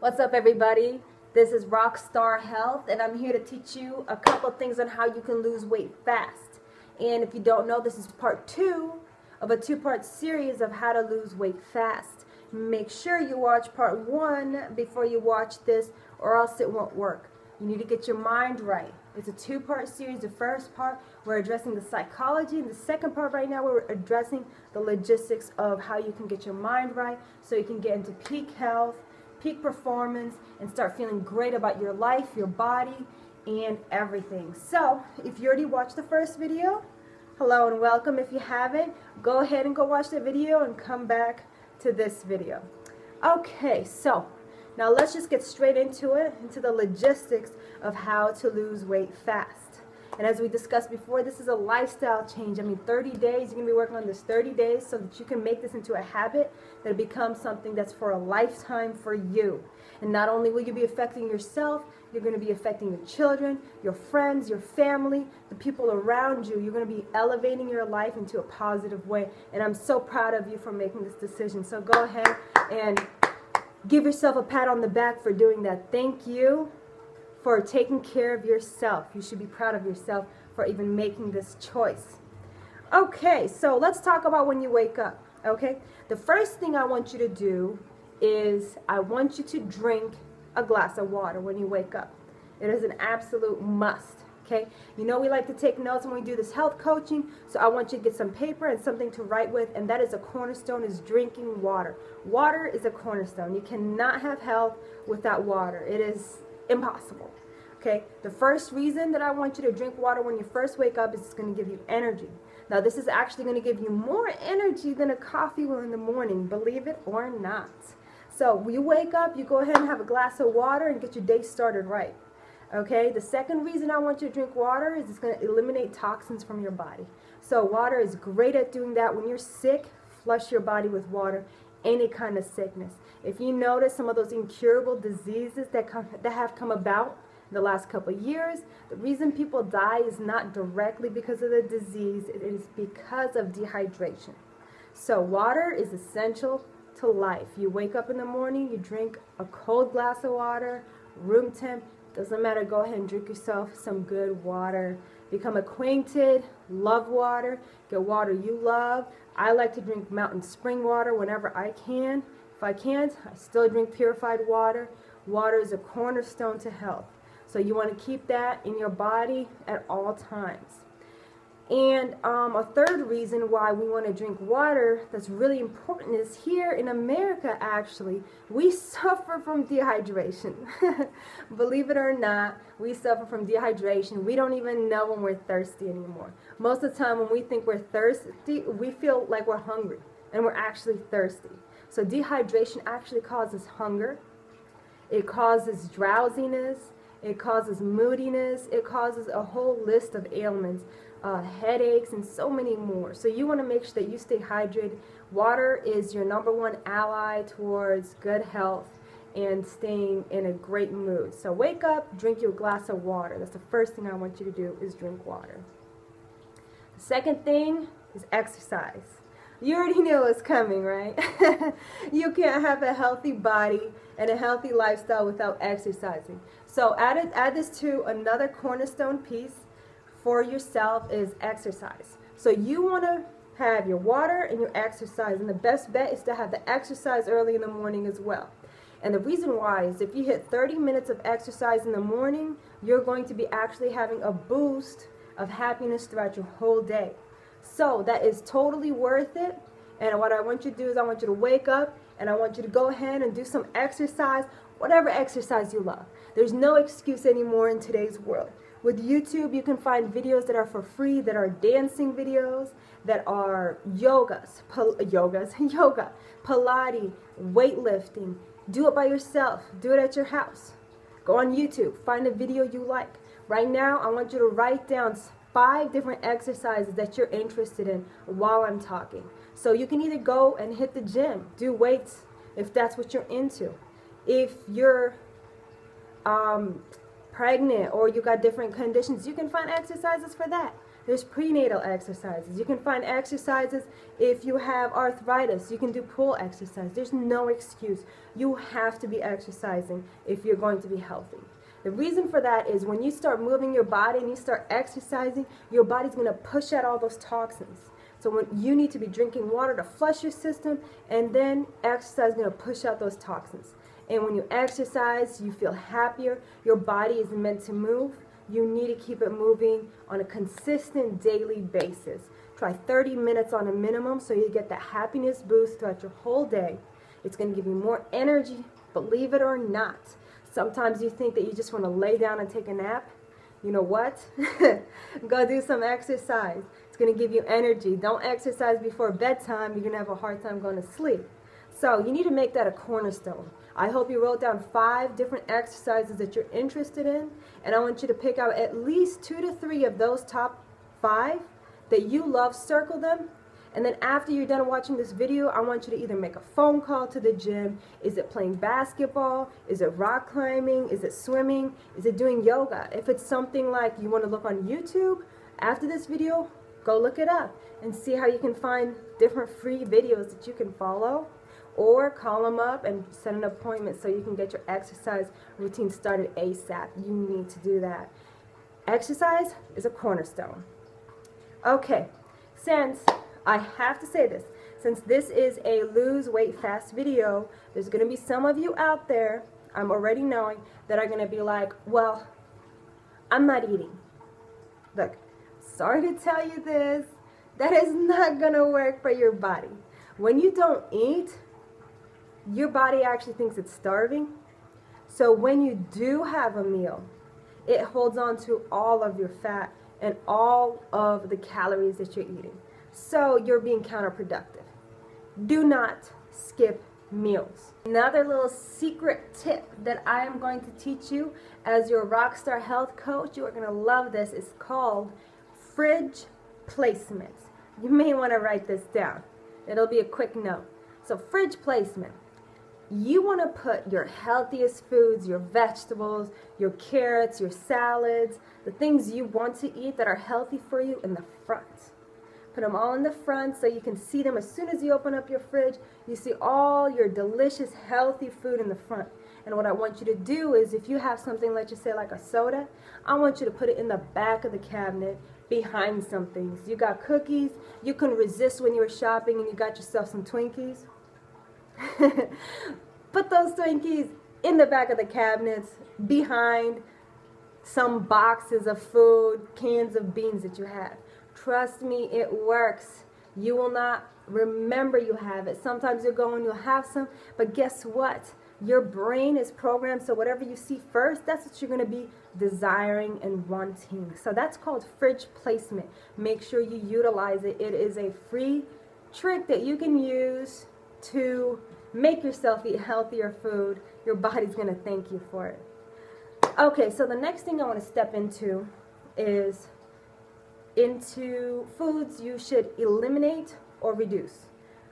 What's up, everybody? This is RockStar Health, and I'm here to teach you a couple things on how you can lose weight fast. And if you don't know, this is part 2 of a 2-part series of how to lose weight fast. Make sure you watch part 1 before you watch this, or else it won't work. You need to get your mind right. It's a 2-part series. The first part, we're addressing the psychology, and the second part right now, we're addressing the logistics of how you can get your mind right so you can get into peak health, peak performance, and start feeling great about your life, your body, and everything. So, if you already watched the first video, hello and welcome. If you haven't, go ahead and go watch the video and come back to this video. Okay, so now let's just get straight into it, into the logistics of how to lose weight fast. And as we discussed before, this is a lifestyle change. I mean, 30 days, you're going to be working on this 30 days so that you can make this into a habit that it becomes something that's for a lifetime for you. And not only will you be affecting yourself, you're going to be affecting your children, your friends, your family, the people around you. You're going to be elevating your life into a positive way. And I'm so proud of you for making this decision. So go ahead and give yourself a pat on the back for doing that. Thank you for taking care of yourself. You should be proud of yourself for even making this choice. Okay, so let's talk about when you wake up, okay? The first thing I want you to do is I want you to drink a glass of water when you wake up. It is an absolute must, okay? You know we like to take notes when we do this health coaching, so I want you to get some paper and something to write with, and that is a cornerstone, is drinking water. Water is a cornerstone. You cannot have health without water. It is impossible. Okay, the first reason that I want you to drink water when you first wake up is it's going to give you energy. Now, this is actually going to give you more energy than a coffee will in the morning, believe it or not. So, when you wake up, you go ahead and have a glass of water and get your day started right. Okay, the second reason I want you to drink water is it's going to eliminate toxins from your body. So, water is great at doing that. When you're sick, flush your body with water. Any kind of sickness. If you notice some of those incurable diseases that have come about the last couple of years, the reason people die is not directly because of the disease, it is because of dehydration. So water is essential to life. You wake up in the morning, you drink a cold glass of water, room temp, doesn't matter, go ahead and drink yourself some good water. Become acquainted, love water, get water you love. I like to drink mountain spring water whenever I can. If I can't, I still drink purified water. Water is a cornerstone to health. So you want to keep that in your body at all times. And a third reason why we want to drink water that's really important is here in America, actually, we suffer from dehydration. Believe it or not, we suffer from dehydration. We don't even know when we're thirsty anymore. Most of the time when we think we're thirsty, we feel like we're hungry, and we're actually thirsty. So dehydration actually causes hunger. It causes drowsiness. It causes moodiness. It causes a whole list of ailments, headaches, and so many more. So you want to make sure that you stay hydrated. Water is your #1 ally towards good health and staying in a great mood. So wake up, drink your glass of water. That's the first thing I want you to do, is drink water. The second thing is exercise. You already knew it was coming, right? You can't have a healthy body and a healthy lifestyle without exercising. So add this to another cornerstone piece for yourself, is exercise. So you want to have your water and your exercise, and the best bet is to have the exercise early in the morning as well. And the reason why is if you hit 30 minutes of exercise in the morning, you're going to be actually having a boost of happiness throughout your whole day. So that is totally worth it. And what I want you to do is I want you to wake up and I want you to go ahead and do some exercise, whatever exercise you love. There's no excuse anymore in today's world. With YouTube, you can find videos that are for free, that are dancing videos, that are yoga, Pilates, weightlifting. Do it by yourself. Do it at your house. Go on YouTube. Find a video you like. Right now, I want you to write down 5 different exercises that you're interested in while I'm talking. So you can either go and hit the gym, do weights if that's what you're into. If you're pregnant or you got different conditions, you can find exercises for that. There's prenatal exercises. You can find exercises if you have arthritis. You can do pull exercise. There's no excuse. You have to be exercising if you're going to be healthy. The reason for that is when you start moving your body and you start exercising, your body's going to push out all those toxins. So when you need to be drinking water to flush your system, and then exercise is going to push out those toxins. And when you exercise, you feel happier. Your body is meant to move. You need to keep it moving on a consistent daily basis. Try 30 minutes on a minimum so you get that happiness boost throughout your whole day. It's going to give you more energy, believe it or not. Sometimes you think that you just want to lay down and take a nap. You know what? Go do some exercise. It's going to give you energy. Don't exercise before bedtime. You're going to have a hard time going to sleep. So you need to make that a cornerstone. I hope you wrote down 5 different exercises that you're interested in, and I want you to pick out at least 2 to 3 of those top 5 that you love. Circle them, and then after you're done watching this video, I want you to either make a phone call to the gym. Is it playing basketball? Is it rock climbing? Is it swimming? Is it doing yoga? If it's something like you want to look on YouTube after this video, go look it up and see how you can find different free videos that you can follow. Or call them up and set an appointment so you can get your exercise routine started ASAP. You need to do that. Exercise is a cornerstone. Okay, since I have to say this, since this is a lose weight fast video, there's going to be some of you out there, I'm already knowing, that are going to be like, well, I'm not eating. Look, sorry to tell you this, that is not going to work for your body. When you don't eat, your body actually thinks it's starving. So when you do have a meal, it holds on to all of your fat and all of the calories that you're eating. So you're being counterproductive. Do not skip meals. Another little secret tip that I am going to teach you as your RockStar Health coach, you are going to love this, is called fridge placement. You may want to write this down. It'll be a quick note. So fridge placement. You want to put your healthiest foods, your vegetables, your carrots, your salads, the things you want to eat that are healthy for you in the front. Put them all in the front so you can see them. As soon as you open up your fridge, you see all your delicious, healthy food in the front. And what I want you to do is, if you have something, let's just say like a soda, I want you to put it in the back of the cabinet behind some things. You got cookies, you couldn't resist when you were shopping and you got yourself some Twinkies. Put those Twinkies in the back of the cabinets behind some boxes of food, cans of beans that you have. Trust me, it works. You will not remember you have it. Sometimes you'll go and you'll have some, but guess what? Your brain is programmed, so whatever you see first, that's what you're going to be desiring and wanting. So that's called fridge placement. Make sure you utilize it. It is a free trick that you can use to make yourself eat healthier food. Your body's going to thank you for it. Okay, so the next thing I want to step into is into foods you should eliminate or reduce.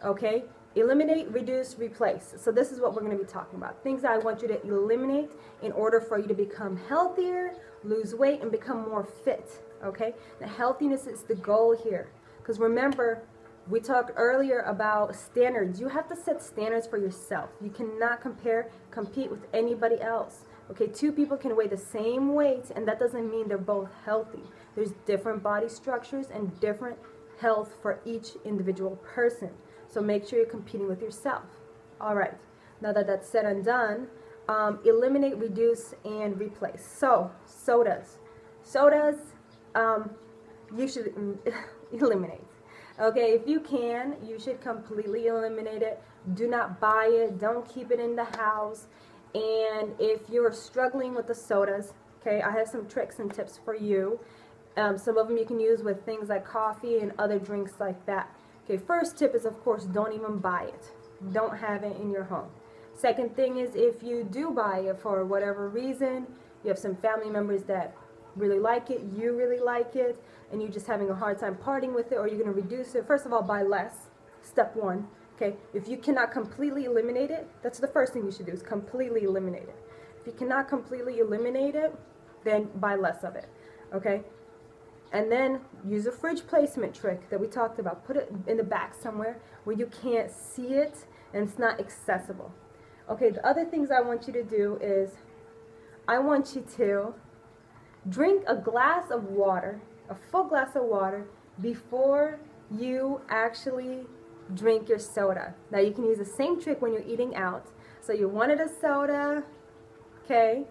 Okay? Eliminate, reduce, replace. So this is what we're going to be talking about. Things that I want you to eliminate in order for you to become healthier, lose weight, and become more fit. Okay? The healthiness is the goal here. Because remember, we talked earlier about standards. You have to set standards for yourself. You cannot compete with anybody else. Okay, 2 people can weigh the same weight, and that doesn't mean they're both healthy. There's different body structures and different health for each individual person. So make sure you're competing with yourself. All right, now that that's said and done, eliminate, reduce, and replace. So, sodas. Sodas, you should eliminate. Okay, if you can, you should completely eliminate it. Do not buy it. Don't keep it in the house. And if you're struggling with the sodas, okay, I have some tricks and tips for you. Some of them you can use with things like coffee and other drinks like that. Okay, first tip is, of course, don't even buy it. Don't have it in your home. Second thing is, if you do buy it for whatever reason, you have some family members that really like it, you really like it, and you're just having a hard time parting with it, or you're going to reduce it, first of all, buy less. Step 1. Okay, if you cannot completely eliminate it, that's the first thing you should do, is completely eliminate it. If you cannot completely eliminate it, then buy less of it. Okay? And then use a fridge placement trick that we talked about. Put it in the back somewhere where you can't see it and it's not accessible. Okay, the other things I want you to do is I want you to drink a glass of water, a full glass of water, before you actually drink your soda. Now you can use the same trick when you're eating out. So you wanted a soda, okay?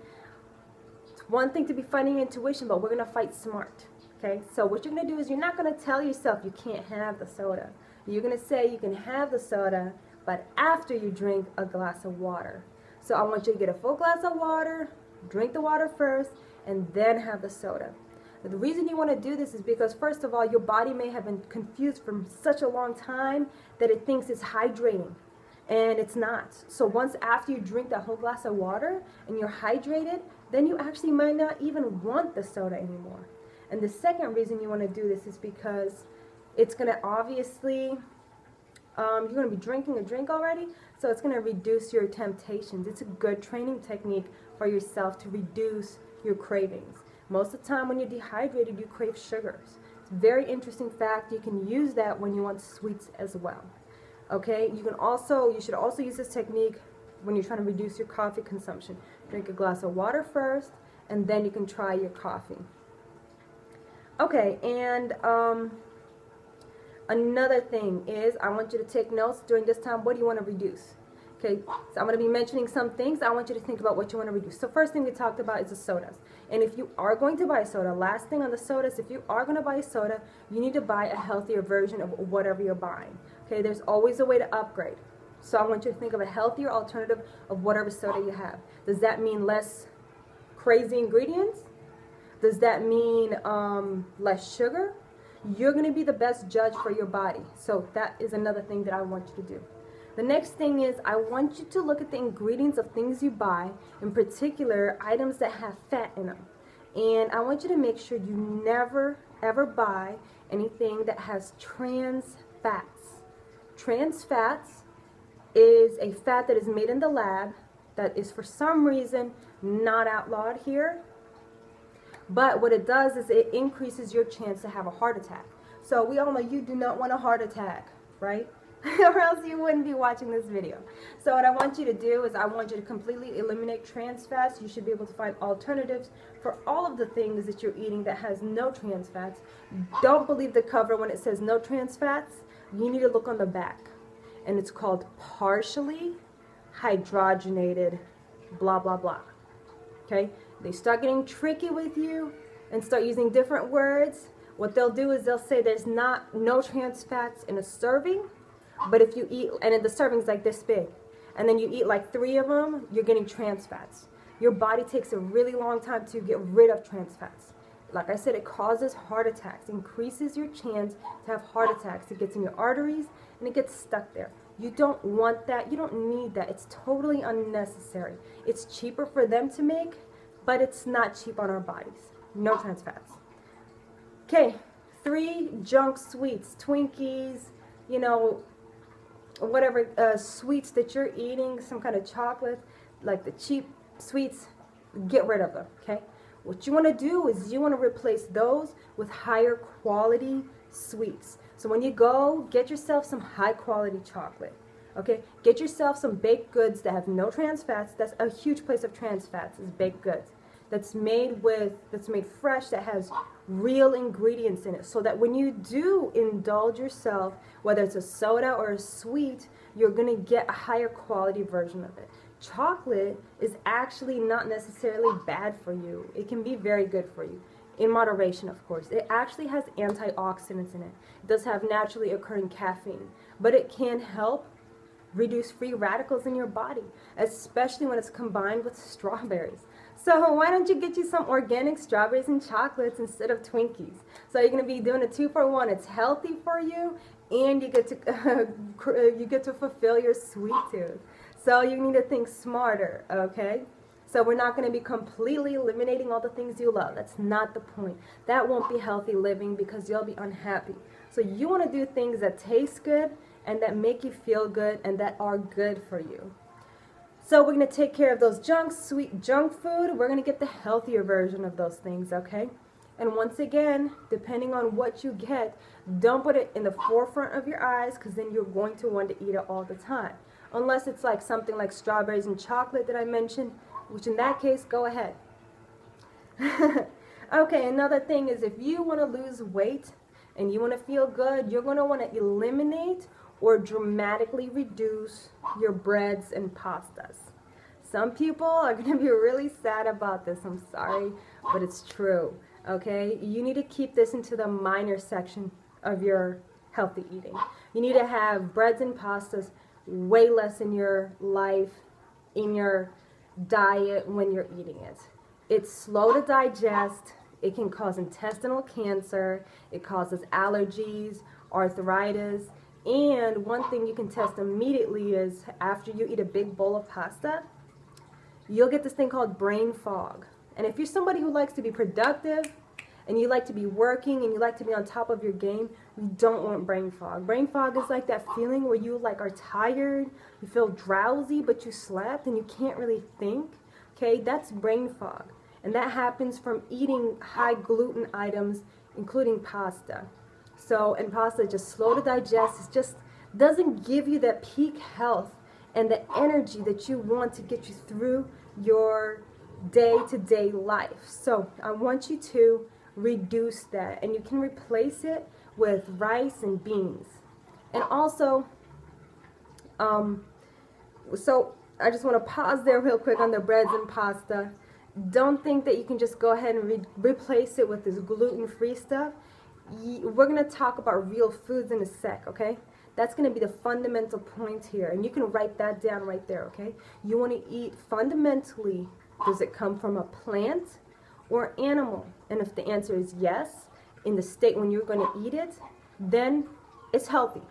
It's one thing to be fighting intuition, but we're going to fight smart, okay? So what you're going to do is you're not going to tell yourself you can't have the soda. You're going to say you can have the soda, but after you drink a glass of water. So I want you to get a full glass of water, drink the water first, and then have the soda. The reason you want to do this is because, first of all, your body may have been confused for such a long time that it thinks it's hydrating, and it's not. So once after you drink that whole glass of water and you're hydrated, then you actually might not even want the soda anymore. And the second reason you want to do this is because it's going to obviously, you're going to be drinking a drink already, so it's going to reduce your temptations. It's a good training technique for yourself to reduce your cravings. Most of the time when you're dehydrated, you crave sugars. It's a very interesting fact. You can use that when you want sweets as well. Okay, you should also use this technique when you're trying to reduce your coffee consumption. Drink a glass of water first, and then you can try your coffee. Okay, and another thing is I want you to take notes during this time. What do you want to reduce? Okay, so I'm going to be mentioning some things. I want you to think about what you want to reduce. So first thing we talked about is the sodas. And if you are going to buy a soda, last thing on the sodas, if you are going to buy a soda, you need to buy a healthier version of whatever you're buying. Okay, there's always a way to upgrade. So I want you to think of a healthier alternative of whatever soda you have. Does that mean less crazy ingredients? Does that mean less sugar? You're going to be the best judge for your body. So that is another thing that I want you to do. The next thing is I want you to look at the ingredients of things you buy, in particular items that have fat in them. And I want you to make sure you never ever buy anything that has trans fats. Trans fats is a fat that is made in the lab that is for some reason not outlawed here. But what it does is it increases your chance to have a heart attack. So we all know you do not want a heart attack, right? Or else you wouldn't be watching this video. So what I want you to do is I want you to completely eliminate trans fats. You should be able to find alternatives for all of the things that you're eating that has no trans fats. Don't believe the cover when it says no trans fats. You need to look on the back. And it's called partially hydrogenated blah blah blah. Okay? They start getting tricky with you and start using different words. What they'll do is they'll say there's no trans fats in a serving. But if you eat, and the serving's like this big, and then you eat like 3 of them, you're getting trans fats. Your body takes a really long time to get rid of trans fats. Like I said, it causes heart attacks, increases your chance to have heart attacks. It gets in your arteries, and it gets stuck there. You don't want that. You don't need that. It's totally unnecessary. It's cheaper for them to make, but it's not cheap on our bodies. No trans fats. Okay, 3 junk sweets, Twinkies, you know, whatever sweets that you're eating, some kind of chocolate, like the cheap sweets, get rid of them, okay? What you want to do is you want to replace those with higher quality sweets. So when you go, get yourself some high quality chocolate, okay? Get yourself some baked goods that have no trans fats. That's a huge place of trans fats, is baked goods. That's made fresh, that has real ingredients in it, so that when you do indulge yourself, whether it's a soda or a sweet, you're going to get a higher quality version of it. Chocolate is actually not necessarily bad for you. It can be very good for you, in moderation, of course. It actually has antioxidants in it. It does have naturally occurring caffeine, but it can help reduce free radicals in your body, especially when it's combined with strawberries. So why don't you get you some organic strawberries and chocolates instead of Twinkies? So you're going to be doing a 2-for-1. It's healthy for you, and you get to fulfill your sweet tooth. So you need to think smarter, okay? So we're not going to be completely eliminating all the things you love. That's not the point. That won't be healthy living because you'll be unhappy. So you want to do things that taste good and that make you feel good and that are good for you. So we're going to take care of those junk food. We're going to get the healthier version of those things, okay? And once again, depending on what you get, don't put it in the forefront of your eyes, because then you're going to want to eat it all the time. Unless it's like something like strawberries and chocolate that I mentioned, which in that case, go ahead. Okay, another thing is, if you want to lose weight and you want to feel good, you're going to want to eliminate or dramatically reduce your breads and pastas. Some people are going to be really sad about this. I'm sorry, but it's true. Okay, you need to keep this into the minor section of your healthy eating. You need to have breads and pastas way less in your life, in your diet when you're eating it. It's slow to digest. It can cause intestinal cancer. It causes allergies, arthritis. And one thing you can test immediately is after you eat a big bowl of pasta, you'll get this thing called brain fog. And if you're somebody who likes to be productive and you like to be working and you like to be on top of your game, you don't want brain fog. Brain fog is like that feeling where you like are tired, you feel drowsy, but you slept and you can't really think. Okay, that's brain fog. And that happens from eating high gluten items, including pasta. So, and pasta is just slow to digest. It just doesn't give you that peak health and the energy that you want to get you through your day-to-day life. So I want you to reduce that, and you can replace it with rice and beans. And also, so I just want to pause there real quick on the breads and pasta. Don't think that you can just go ahead and replace it with this gluten-free stuff. We're going to talk about real foods in a sec, okay? That's going to be the fundamental point here, and you can write that down right there, okay? You want to eat fundamentally, does it come from a plant or animal? And if the answer is yes, in the state when you're going to eat it, then it's healthy,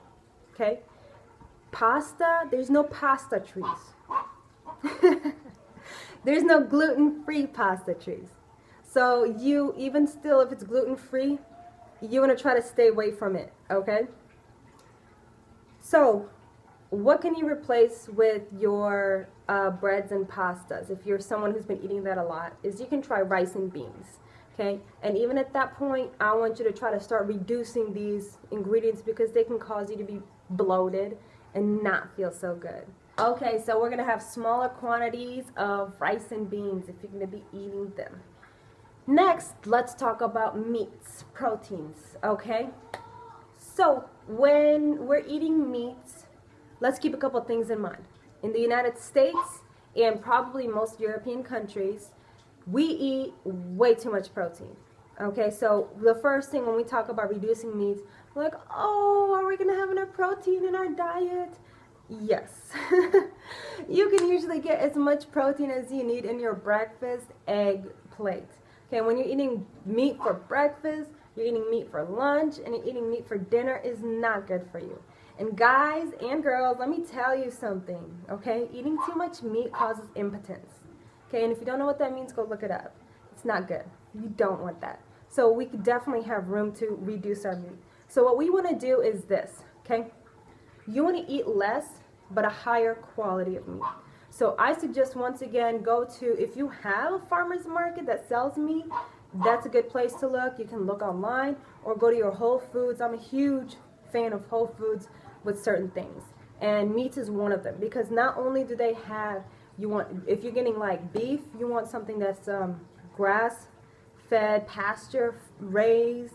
okay? Pasta, there's no pasta trees. There's no gluten-free pasta trees. So you, even still, if it's gluten-free, you want to try to stay away from it, okay? So what can you replace with your breads and pastas if you're someone who's been eating that a lot? Is you can try rice and beans, okay? And even at that point, I want you to try to start reducing these ingredients because they can cause you to be bloated and not feel so good. Okay, so we're going to have smaller quantities of rice and beans if you're going to be eating them. Next, let's talk about meats, proteins, okay? So when we're eating meats, let's keep a couple things in mind. In the United States and probably most European countries, we eat way too much protein. Okay, so the first thing when we talk about reducing meats, we're like, oh, are we going to have enough protein in our diet? Yes. You can usually get as much protein as you need in your breakfast egg plate. Okay, when you're eating meat for breakfast, you're eating meat for lunch, and you're eating meat for dinner is not good for you. And guys and girls, let me tell you something, okay? Eating too much meat causes impotence. Okay, and if you don't know what that means, go look it up. It's not good. You don't want that. So we could definitely have room to reduce our meat. So what we want to do is this, okay? You want to eat less, but a higher quality of meat. So I suggest, once again, go to, if you have a farmer's market that sells meat, that's a good place to look. You can look online or go to your Whole Foods. I'm a huge fan of Whole Foods with certain things. And meats is one of them, because not only do they have, you want, if you're getting like beef, you want something that's grass-fed, pasture-raised,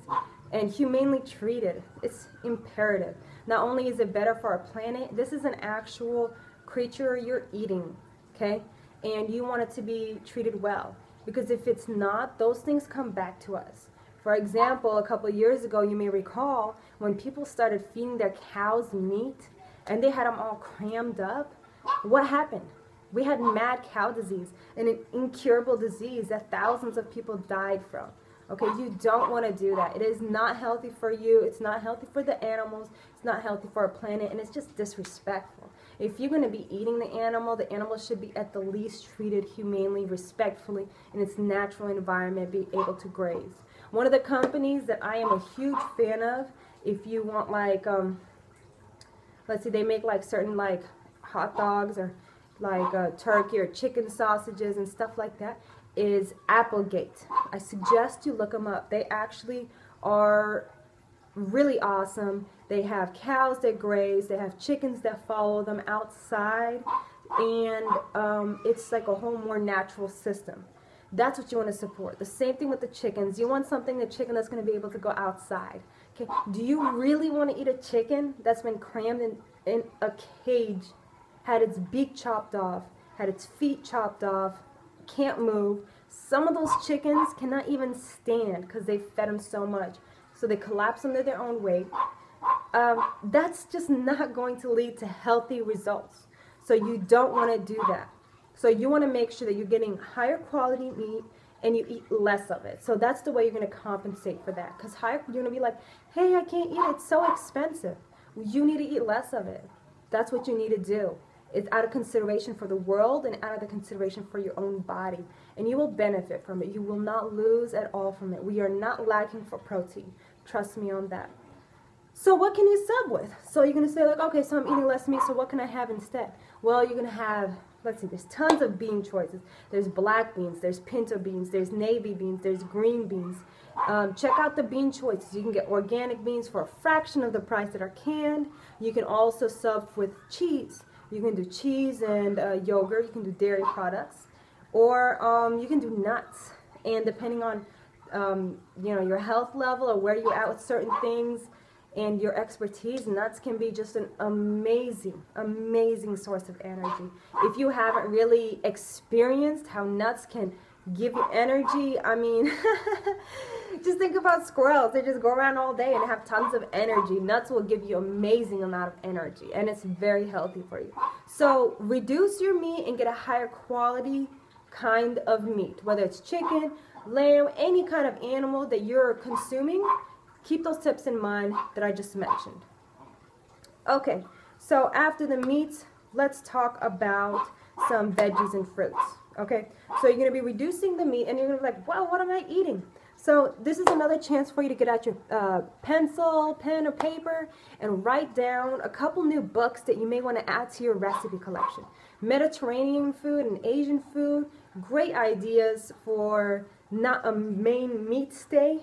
and humanely treated. It's imperative. Not only is it better for our planet, this is an actual creature you're eating, okay? And you want it to be treated well. Because if it's not, those things come back to us. For example, a couple of years ago, you may recall, when people started feeding their cows meat, and they had them all crammed up, what happened? We had mad cow disease, an incurable disease that thousands of people died from. Okay, you don't want to do that. It is not healthy for you. It's not healthy for the animals. It's not healthy for our planet, and it's just disrespectful. If you're going to be eating the animal should be at the least treated humanely, respectfully, in its natural environment, be able to graze. One of the companies that I am a huge fan of, if you want like, let's see, they make like certain like hot dogs, or like turkey or chicken sausages and stuff like that, is Applegate. I suggest you look them up. They actually are really awesome. They have cows that graze, they have chickens that follow them outside, and it's like a whole more natural system. That's what you want to support. The same thing with the chickens. You want something, the chicken that's going to be able to go outside. Okay. Do you really want to eat a chicken that's been crammed in a cage, had its beak chopped off, had its feet chopped off, can't move? Some of those chickens cannot even stand because they fed them so much. So they collapse under their own weight. That's just not going to lead to healthy results. So you don't want to do that. So you want to make sure that you're getting higher quality meat and you eat less of it. So that's the way you're going to compensate for that. Because you're going to be like, hey, I can't eat it. It's so expensive. You need to eat less of it. That's what you need to do. It's out of consideration for the world and out of the consideration for your own body. And you will benefit from it. You will not lose at all from it. We are not lacking for protein. Trust me on that. So what can you sub with? So you're going to say like, okay, so I'm eating less meat, so what can I have instead? Well, you're going to have, let's see, there's tons of bean choices. There's black beans, there's pinto beans, there's navy beans, there's green beans. Check out the bean choices. You can get organic beans for a fraction of the price that are canned. You can also sub with cheese. You can do cheese and yogurt. You can do dairy products. Or you can do nuts. And depending on you know, your health level or where you're at with certain things and your expertise, nuts can be just an amazing, amazing source of energy. If you haven't really experienced how nuts can give you energy, I mean, just think about squirrels. They just go around all day and have tons of energy. Nuts will give you an amazing amount of energy, and it's very healthy for you. So reduce your meat and get a higher quality kind of meat, whether it's chicken, lamb, any kind of animal that you're consuming. Keep those tips in mind that I just mentioned. Okay, so after the meats, let's talk about some veggies and fruits. Okay, so you're going to be reducing the meat and you're going to be like, wow, what am I eating? So this is another chance for you to get out your pencil, pen, or paper and write down a couple new books that you may want to add to your recipe collection. Mediterranean food and Asian food, great ideas for not a main meat stay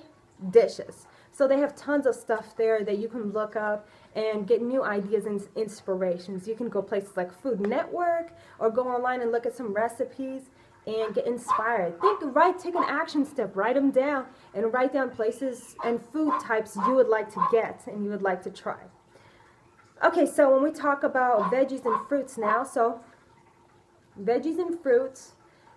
dishes. So they have tons of stuff there that you can look up and get new ideas and inspirations. You can go places like Food Network or go online and look at some recipes and get inspired. Take an action step, write them down, and write down places and food types you would like to get and you would like to try. Okay, so when we talk about veggies and fruits now, so veggies and fruits,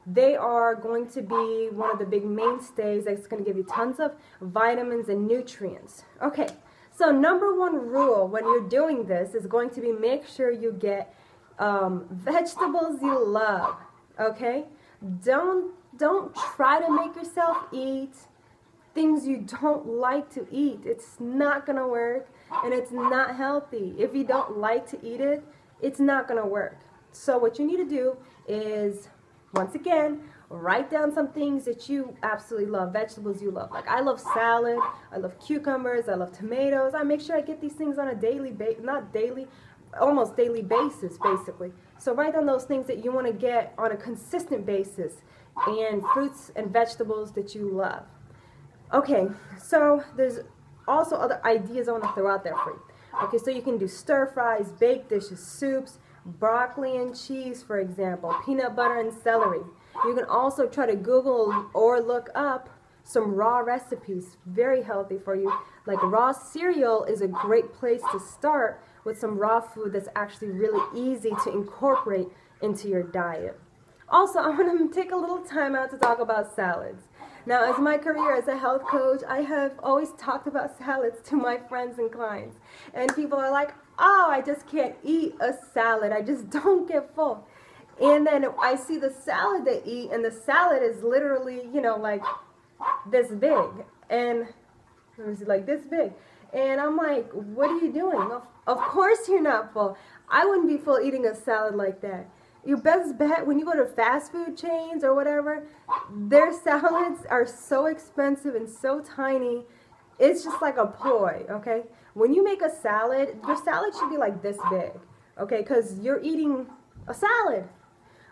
they are going to be one of the big mainstays that's going to give you tons of vitamins and nutrients. Okay, so number one rule when you're doing this is going to be make sure you get vegetables you love. Okay, don't try to make yourself eat things you don't like to eat. It's not going to work and it's not healthy. If you don't like to eat it, it's not going to work. So what you need to do is, once again, write down some things that you absolutely love, vegetables you love. Like I love salad, I love cucumbers, I love tomatoes. I make sure I get these things on a daily almost daily basis, basically. So write down those things that you want to get on a consistent basis and fruits and vegetables that you love. Okay, so there's also other ideas I want to throw out there for you. Okay, so you can do stir fries, baked dishes, soups, broccoli and cheese, for example, peanut butter and celery. You can also try to Google or look up some raw recipes, very healthy for you. Like raw cereal is a great place to start with some raw food that's actually really easy to incorporate into your diet. Also, I want to take a little time out to talk about salads. Now, as my career as a health coach, I have always talked about salads to my friends and clients. And people are like, oh, I just can't eat a salad. I just don't get full. And then I see the salad they eat, and the salad is literally, you know, like this big. And let me see, like this big. And I'm like, what are you doing? Of course you're not full. I wouldn't be full eating a salad like that. Your best bet, when you go to fast food chains or whatever, their salads are so expensive and so tiny. It's just like a ploy, okay? When you make a salad, your salad should be like this big, okay? Because you're eating a salad.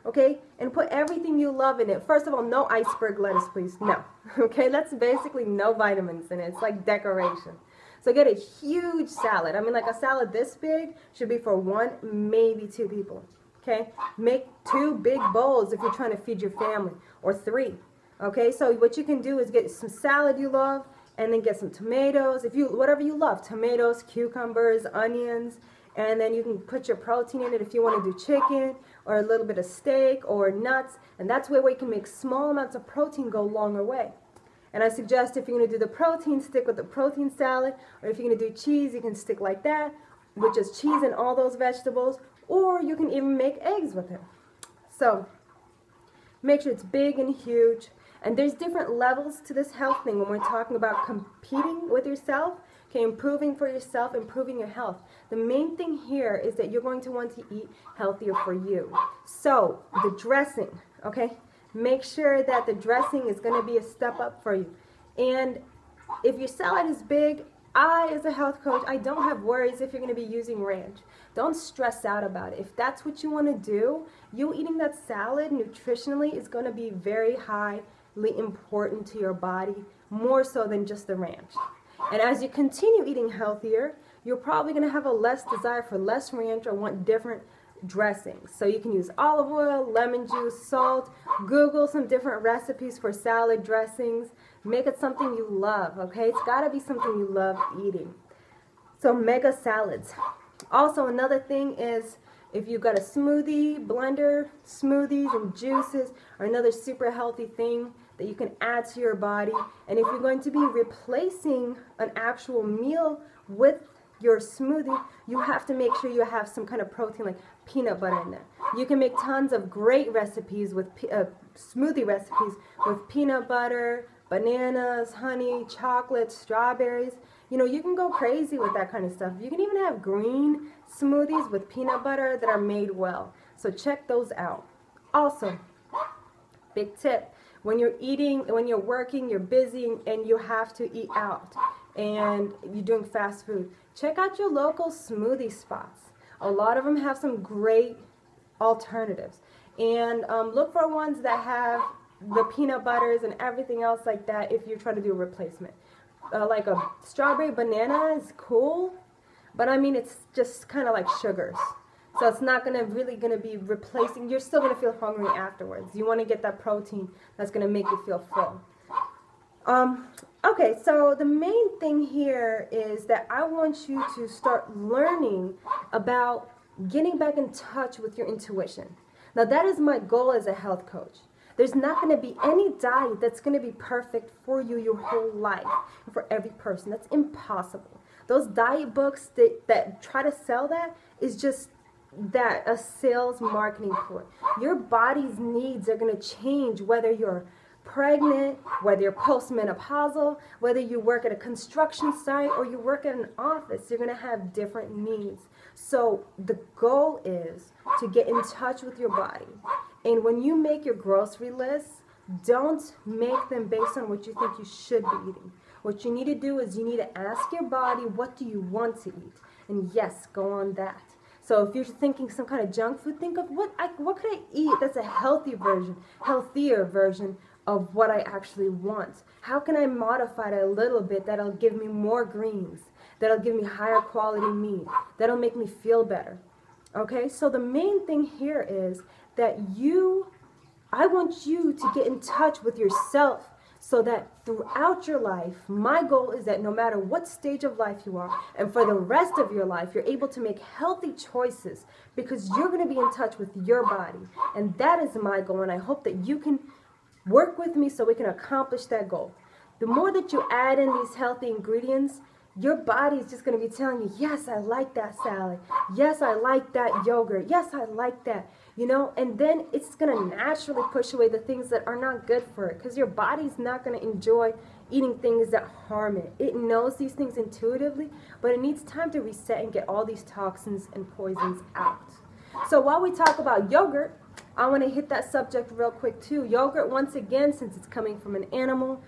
okay? And put everything you love in it. First of all, no iceberg lettuce, please. No. Okay? That's basically no vitamins in it. It's like decoration. So get a huge salad. I mean, like a salad this big should be for 1, maybe 2 people. Okay? Make 2 big bowls if you're trying to feed your family, or 3. Okay? So what you can do is get some salad you love, and then get some tomatoes, whatever you love, tomatoes, cucumbers, onions, and then you can put your protein in it if you want to do chicken or a little bit of steak or nuts, and that's where we can make small amounts of protein go a longer way. And I suggest if you're going to do the protein, stick with the protein salad, or if you're going to do cheese, you can stick like that, with just cheese and all those vegetables, or you can even make eggs with it. So make sure it's big and huge. And there's different levels to this health thing when we're talking about competing with yourself, okay, improving for yourself, improving your health. The main thing here is that you're going to want to eat healthier for you. So the dressing, okay, make sure that the dressing is going to be a step up for you. And if your salad is big, as a health coach, I don't have worries if you're going to be using ranch. Don't stress out about it. If that's what you want to do, you eating that salad nutritionally is going to be very highly important to your body, more so than just the ranch. And as you continue eating healthier, you're probably going to have a less desire for less ranch or want different dressings. So you can use olive oil, lemon juice, salt. Google some different recipes for salad dressings. Make it something you love, okay? It's got to be something you love eating. So mega salads. Also, another thing is if you've got a smoothie blender, smoothies and juices are another super healthy thing that you can add to your body. And if you're going to be replacing an actual meal with your smoothie, you have to make sure you have some kind of protein like peanut butter in there. You can make tons of great recipes with smoothie recipes with peanut butter, bananas, honey, chocolate, strawberries. You know, you can go crazy with that kind of stuff. You can even have green smoothies with peanut butter that are made well. So check those out. Also, big tip, when you're eating, when you're working, you're busy, and you have to eat out, and you're doing fast food, check out your local smoothie spots. A lot of them have some great alternatives. And look for ones that have the peanut butters and everything else like that if you're trying to do a replacement. Like a strawberry banana is cool, but I mean it's just kind of like sugars. So it's not really going to be replacing. You're still going to feel hungry afterwards. You want to get that protein that's going to make you feel full. Okay, so the main thing here is that I want you to start learning about getting back in touch with your intuition. Now that is my goal as a health coach. There's not going to be any diet that's going to be perfect for you your whole life, for every person. That's impossible. Those diet books that try to sell that is just a sales marketing ploy. Your body's needs are going to change whether you're pregnant, whether you're postmenopausal, whether you work at a construction site or you work at an office. You're going to have different needs. So the goal is to get in touch with your body. And when you make your grocery lists, don't make them based on what you think you should be eating. What you need to do is you need to ask your body, what do you want to eat? And yes, go on that. So if you're thinking some kind of junk food, think of what could I eat that's a healthier version of what I actually want. How can I modify it a little bit that'll give me more greens, that'll give me higher quality meat, that'll make me feel better? Okay, so the main thing here is that I want you to get in touch with yourself so that throughout your life, my goal is that no matter what stage of life you are, and for the rest of your life, you're able to make healthy choices because you're going to be in touch with your body. And that is my goal, and I hope that you can work with me so we can accomplish that goal. The more that you add in these healthy ingredients, your body is just going to be telling you, yes, I like that salad. Yes, I like that yogurt. Yes, I like that. You know, and then it's going to naturally push away the things that are not good for it because your body's not going to enjoy eating things that harm it. It knows these things intuitively, but it needs time to reset and get all these toxins and poisons out. So while we talk about yogurt, I want to hit that subject real quick too. Yogurt, once again, since it's coming from an animal,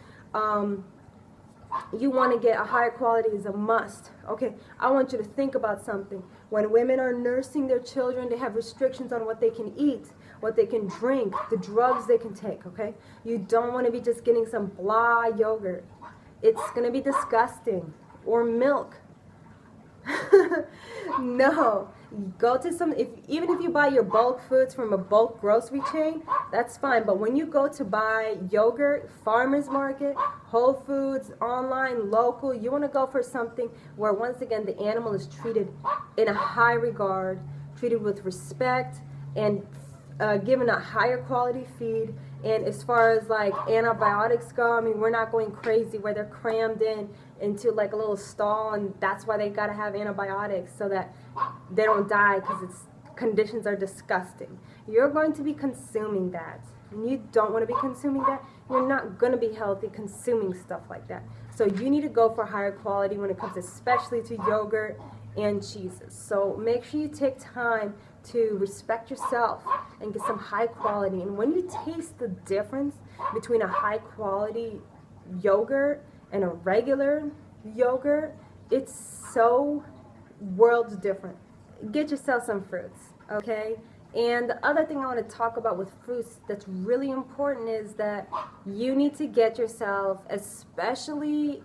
you want to get a higher quality is a must. Okay, I want you to think about something. When women are nursing their children, they have restrictions on what they can eat. what they can drink, the drugs they can take, okay? You don't want to be just getting some blah yogurt. It's going to be disgusting. Or milk. No. Go to some, even if you buy your bulk foods from a bulk grocery chain, that's fine. But when you go to buy yogurt, farmer's market, Whole Foods, online, local, you want to go for something where, once again, the animal is treated in a high regard, treated with respect, and given a higher quality feed. And as far as like antibiotics go, I mean, we're not going crazy where they're crammed into like a little stall, and that's why they got to have antibiotics so that they don't die, because its conditions are disgusting. You're going to be consuming that, and you don't want to be consuming that. You're not going to be healthy consuming stuff like that. So you need to go for higher quality when it comes especially to yogurt and cheeses. So make sure you take time to respect yourself and get some high quality. And when you taste the difference between a high quality yogurt and a regular yogurt, it's so worlds different. Get yourself some fruits, okay? And the other thing I want to talk about with fruits that's really important is that you need to get yourself, especially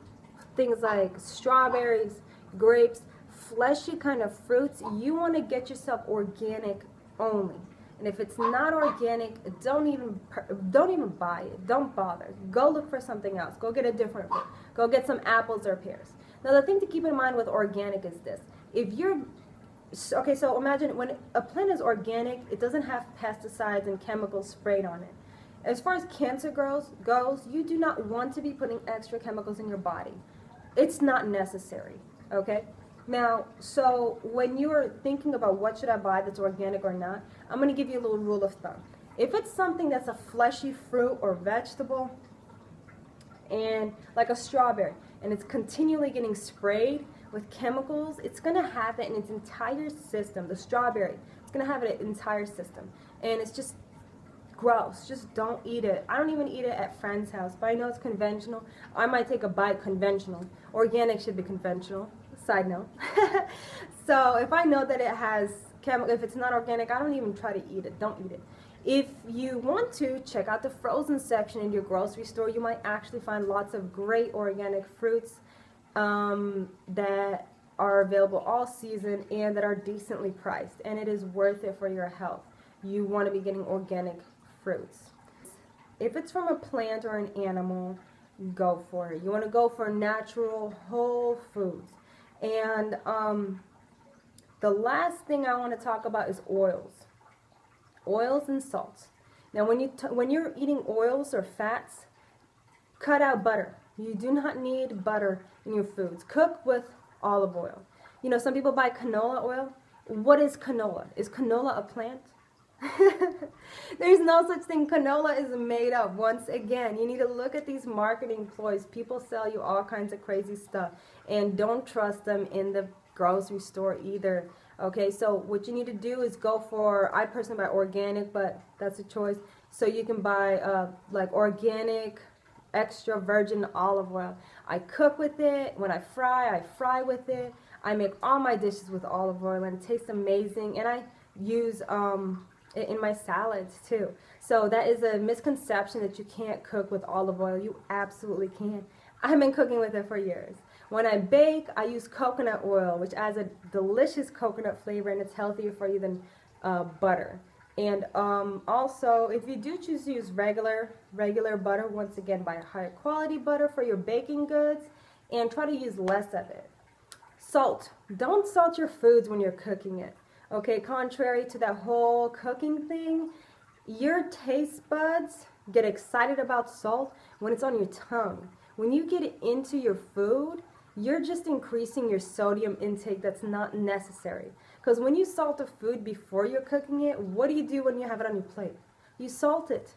things like strawberries, grapes, fleshy kind of fruits, you want to get yourself organic only. And if it's not organic, don't even buy it. Don't bother. Go look for something else. Go get a different fruit. Go get some apples or pears. Now, the thing to keep in mind with organic is this. If you're okay, so imagine when a plant is organic, it doesn't have pesticides and chemicals sprayed on it. As far as cancer goes, you do not want to be putting extra chemicals in your body. It's not necessary, okay? Now, so when you're thinking about what should I buy that's organic or not, I'm going to give you a little rule of thumb. If it's something that's a fleshy fruit or vegetable, and like a strawberry, and it's continually getting sprayed with chemicals, it's going to have it in its entire system. The strawberry, it's going to have it in its entire system. And it's just gross. Just don't eat it. I don't even eat it at friend's house, but I know it's conventional. I might take a bite conventional. Organic should be conventional. Side note. So if I know that it has chemical, if it's not organic, I don't even try to eat it. Don't eat it. If you want to, check out the frozen section in your grocery store. You might actually find lots of great organic fruits that are available all season and that are decently priced, and it is worth it for your health. You want to be getting organic fruits. If it's from a plant or an animal, go for it. You want to go for natural whole foods. And the last thing I want to talk about is oils and salts. Now when you're eating oils or fats, cut out butter. You do not need butter in your foods. Cook with olive oil. You know, some people buy canola oil. What is canola? Is canola a plant? There's no such thing. Canola is made up. Once again, you need to look at these marketing ploys. People sell you all kinds of crazy stuff, and don't trust them in the grocery store either. Okay, so what you need to do is go for, I personally buy organic, but that's a choice. So you can buy like organic extra virgin olive oil. I cook with it. When I fry with it. I make all my dishes with olive oil, and it tastes amazing. And I use it in my salads too. So that is a misconception that you can't cook with olive oil. You absolutely can. I've been cooking with it for years. When I bake, I use coconut oil, which adds a delicious coconut flavor, and it's healthier for you than butter. And also, if you do choose to use regular butter, once again, buy a higher quality butter for your baking goods, and try to use less of it. Salt. Don't salt your foods when you're cooking it. Okay, contrary to that whole cooking thing, your taste buds get excited about salt when it's on your tongue. When you get it into your food, you're just increasing your sodium intake that's not necessary. Because when you salt a food before you're cooking it, what do you do when you have it on your plate? You salt it.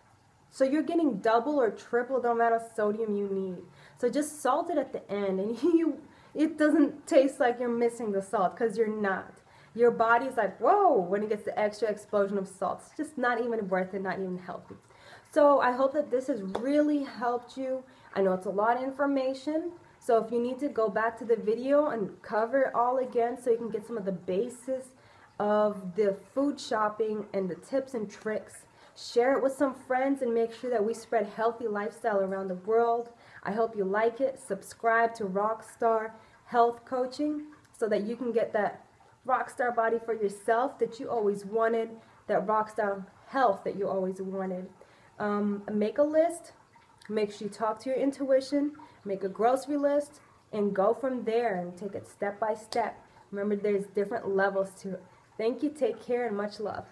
So you're getting double or triple the amount of sodium you need. So just salt it at the end, and it doesn't taste like you're missing the salt, because you're not. Your body's like, whoa, when it gets the extra explosion of salt. It's just not even worth it, not even healthy. So I hope that this has really helped you. I know it's a lot of information. So if you need to go back to the video and cover it all again so you can get some of the basis of the food shopping and the tips and tricks Share it with some friends and make sure that we spread healthy lifestyle around the world. I hope you like it. Subscribe to RockStar Health Coaching so that you can get that rockstar body for yourself that you always wanted, that rockstar health that you always wanted. Make a list. Make sure you talk to your intuition. Make a grocery list and go from there and take it step by step. Remember, there's different levels to it. Thank you. Take care and much love.